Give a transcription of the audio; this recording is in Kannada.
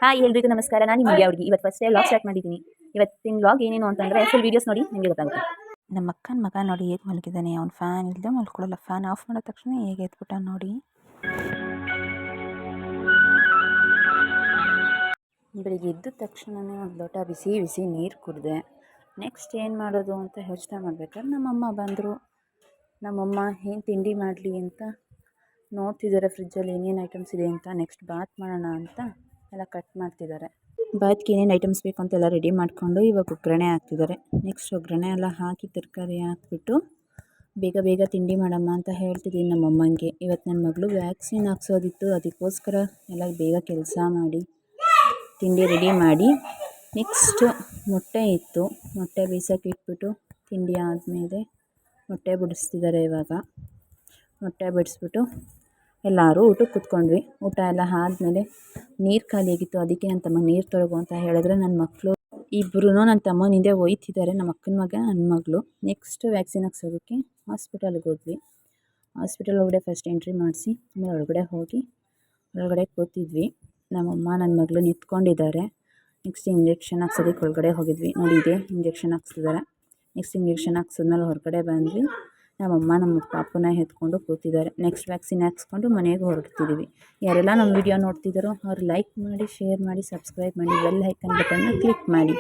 ಹಾಯ್ ಎಲ್ರಿಗೂ ನಮಸ್ಕಾರ. ನಾನು ನಿಮಗೆ ಅವ್ರಿಗೆ ಇವತ್ತು ಫಸ್ಟ್ ವ್ಲಾಗ್ ಸ್ಟಾರ್ಟ್ ಮಾಡಿದ್ದೀನಿ. ಇವತ್ತಿನ ವ್ಲಾಗ್ ಏನೇನು ಅಂತಂದರೆ ಫುಲ್ ವೀಡಿಯೋಸ್ ನೋಡಿ ನಿಮಗೆ ಗೊತ್ತಾಗುತ್ತೆ. ನಮ್ಮ ಅಕ್ಕನ ಮಗ ನೋಡಿ ಹೇಗೆ ಮಲಗಿದ್ದಾನೆ. ಅವ್ನು ಫ್ಯಾನ್ ಇಲ್ಲದೆ ಮಲ್ಕೊಳ್ಳಲ್ಲ. ಫ್ಯಾನ್ ಆಫ್ ಮಾಡಿದ ತಕ್ಷಣ ಹೇಗೆ ಎದ್ಬಿಟ್ಟ ನೋಡಿ. ಬೆಳಿಗ್ಗೆ ಎದ್ದ ತಕ್ಷಣವೇ ಒಂದು ಲೋಟ ಬಿಸಿ ಬಿಸಿ ನೀರು ಕುಡಿದೆ. ನೆಕ್ಸ್ಟ್ ಏನು ಮಾಡೋದು ಅಂತ ಯೋಚನೆ ಮಾಡ್ಬೇಕಾದ್ರೆ ನಮ್ಮಮ್ಮ ಬಂದರು. ನಮ್ಮಮ್ಮ ಏನು ತಿಂಡಿ ಮಾಡಲಿ ಅಂತ ನೋಡ್ತಿದ್ದಾರೆ ಫ್ರಿಜ್ಜಲ್ಲಿ ಏನೇನು ಐಟಮ್ಸ್ ಇದೆ ಅಂತ. ನೆಕ್ಸ್ಟ್ ಬಾತ್ ಮಾಡೋಣ ಅಂತ ಎಲ್ಲ ಕಟ್ ಮಾಡ್ತಿದ್ದಾರೆ. ಬಾತ್ಗೆ ಏನೇನು ಐಟಮ್ಸ್ ಬೇಕು ಅಂತೆಲ್ಲ ರೆಡಿ ಮಾಡಿಕೊಂಡು ಇವಾಗ ಒಗ್ಗರಣೆ ಹಾಕ್ತಿದ್ದಾರೆ. ನೆಕ್ಸ್ಟ್ ಒಗ್ಗರಣೆ ಎಲ್ಲ ಹಾಕಿ ತರಕಾರಿ ಹಾಕ್ಬಿಟ್ಟು ಬೇಗ ಬೇಗ ತಿಂಡಿ ಮಾಡಮ್ಮ ಅಂತ ಹೇಳ್ತಿದ್ದೀನಿ ನಮ್ಮಮ್ಮನಿಗೆ. ಇವತ್ತು ನನ್ನ ಮಗಳು ವ್ಯಾಕ್ಸಿನ್ ಹಾಕ್ಸೋದಿತ್ತು, ಅದಕ್ಕೋಸ್ಕರ ಎಲ್ಲ ಬೇಗ ಕೆಲಸ ಮಾಡಿ ತಿಂಡಿ ರೆಡಿ ಮಾಡಿ. ನೆಕ್ಸ್ಟು ಮೊಟ್ಟೆ ಇತ್ತು, ಮೊಟ್ಟೆ ಬೇಯಿಸೋಕೆ ಇಟ್ಬಿಟ್ಟು ತಿಂಡಿ ಆದಮೇಲೆ ಮೊಟ್ಟೆ ಬಿಡಿಸ್ತಿದ್ದಾರೆ. ಇವಾಗ ಮೊಟ್ಟೆ ಬಿಡಿಸ್ಬಿಟ್ಟು ಎಲ್ಲರೂ ಊಟಕ್ಕೆ ಕೂತ್ಕೊಂಡ್ವಿ. ಊಟ ಎಲ್ಲ ಆದಮೇಲೆ ನೀರು ಖಾಲಿಯಾಗಿತ್ತು, ಅದಕ್ಕೆ ನನ್ನ ತಮ್ಮ ನೀರು ತೊಳಗು ಅಂತ ಹೇಳಿದ್ರೆ ನನ್ನ ಮಕ್ಕಳು ಇಬ್ಬರೂ ನನ್ನ ತಮ್ಮನ ಹಿಂದೆ ಒಯ್ತಿದ್ದಾರೆ. ನಮ್ಮ ಅಕ್ಕನ ಮಗ ನನ್ನ ಮಗಳು. ನೆಕ್ಸ್ಟ್ ವ್ಯಾಕ್ಸಿನ್ ಹಾಕ್ಸೋದಕ್ಕೆ ಹಾಸ್ಪಿಟಲ್ಗೆ ಹೋದ್ವಿ. ಹಾಸ್ಪಿಟಲ್ ಒಳಗಡೆ ಫಸ್ಟ್ ಎಂಟ್ರಿ ಮಾಡಿಸಿ ಆಮೇಲೆ ಒಳಗಡೆ ಹೋಗಿ ಒಳಗಡೆ ಕೂತಿದ್ವಿ. ನಮ್ಮಮ್ಮ ನನ್ನ ಮಗಳು ನಿಂತ್ಕೊಂಡಿದ್ದಾರೆ. ನೆಕ್ಸ್ಟ್ ಇಂಜೆಕ್ಷನ್ ಹಾಕ್ಸೋದಕ್ಕೆ ಒಳಗಡೆ ಹೋಗಿದ್ವಿ. ನೋಡಿ ಇದೆ ಇಂಜೆಕ್ಷನ್ ಹಾಕ್ಸ್ತಿದ್ದಾರೆ. ನೆಕ್ಸ್ಟ್ ಇಂಜೆಕ್ಷನ್ ಹಾಕ್ಸಿದ್ಮೇಲೆ ಹೊರಗಡೆ ಬಂದ್ವಿ. ನಮ್ಮಮ್ಮ ನಮ್ಮ ಪಾಪುನ ಎತ್ಕೊಂಡು ಕೂತಿದ್ದಾರೆ. ನೆಕ್ಸ್ಟ್ ವ್ಯಾಕ್ಸಿನ್ ಹಾಕ್ಸ್ಕೊಂಡು ಮನೆಗೆ ಹೊರಡ್ತಿದ್ದೀವಿ. ಯಾರೆಲ್ಲ ನಮ್ಮ ವಿಡಿಯೋ ನೋಡ್ತಿದ್ದಾರೋ ಅವ್ರು ಲೈಕ್ ಮಾಡಿ, ಶೇರ್ ಮಾಡಿ, ಸಬ್ಸ್ಕ್ರೈಬ್ ಮಾಡಿ, ಬೆಲ್ ಐಕನ್ ಬಟನ್ನ ಕ್ಲಿಕ್ ಮಾಡಿ.